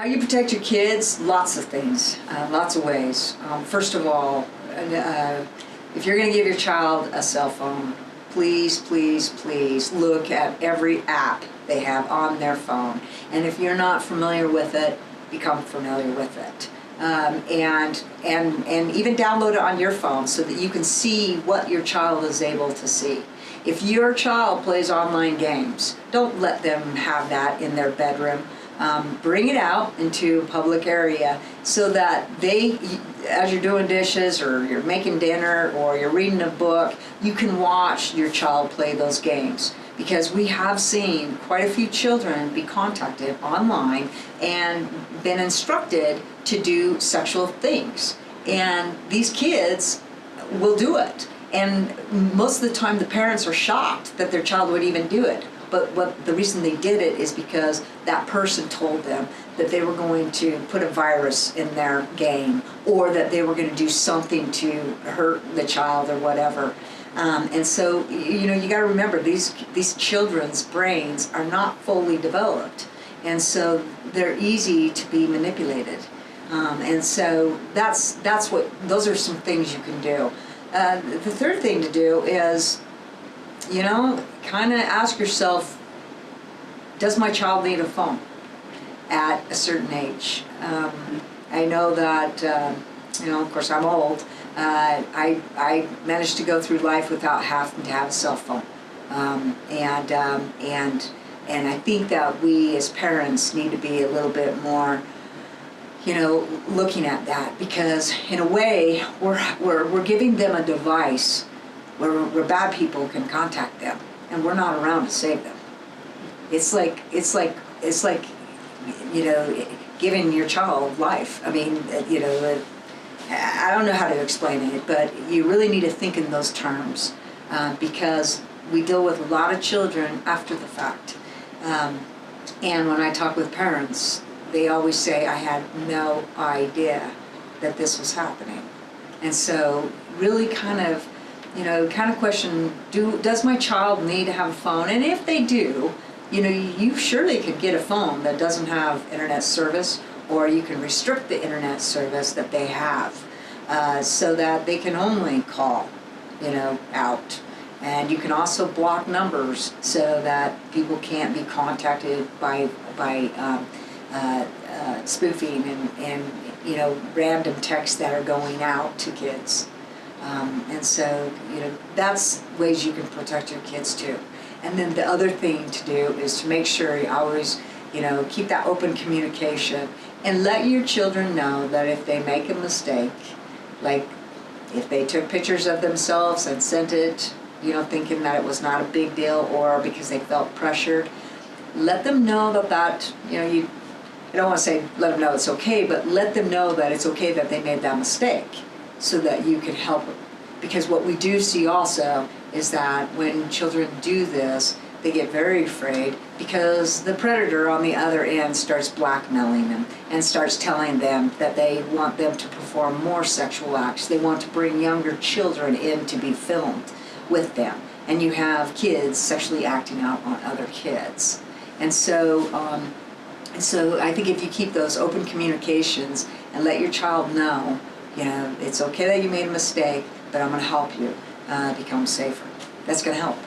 How you protect your kids? Lots of things, lots of ways. First of all, if you're going to give your child a cell phone, please, please, please look at every app they have on their phone. And if you're not familiar with it, become familiar with it. And even download it on your phone so that you can see what your child is able to see. If your child plays online games, don't let them have that in their bedroom. Bring it out into a public area so that they, as you're doing dishes or you're making dinner or you're reading a book, you can watch your child play those games. Because we have seen quite a few children be contacted online and been instructed to do sexual things. And these kids will do it. And most of the time the parents are shocked that their child would even do it. But the reason they did it is because that person told them that they were going to put a virus in their game, or that they were going to do something to hurt the child or whatever. And so, you know, you got to remember these children's brains are not fully developed, and so they're easy to be manipulated. And so those are some things you can do. The third thing to do is, you know, kind of ask yourself, does my child need a phone at a certain age? I know that, you know, of course I'm old. I managed to go through life without having to have a cell phone. And I think that we as parents need to be a little bit more, you know, looking at that, because in a way we're giving them a device where bad people can contact them, and we're not around to save them. It's like you know, giving your child life. I mean, you know, I don't know how to explain it, but you really need to think in those terms, because we deal with a lot of children after the fact. And when I talk with parents, they always say, I had no idea that this was happening. And so really kind of, you know, kind of question, does my child need to have a phone? And if they do, you know, you surely could get a phone that doesn't have internet service, or you can restrict the internet service that they have, so that they can only call, you know, out. And you can also block numbers so that people can't be contacted by spoofing and you know, random texts that are going out to kids. And so, you know, that's ways you can protect your kids too. And then the other thing to do is to make sure you always, you know, keep that open communication and let your children know that if they make a mistake, like if they took pictures of themselves and sent it, you know, thinking that it was not a big deal, or because they felt pressured, let them know that, you know, I don't want to say let them know it's okay, but let them know that it's okay that they made that mistake, so that you can help them. Because what we do see also is that when children do this, they get very afraid because the predator on the other end starts blackmailing them and starts telling them that they want them to perform more sexual acts. They want to bring younger children in to be filmed with them. And you have kids sexually acting out on other kids. And so I think if you keep those open communications and let your child know, you know, it's okay that you made a mistake, but I'm going to help you become safer. That's going to help.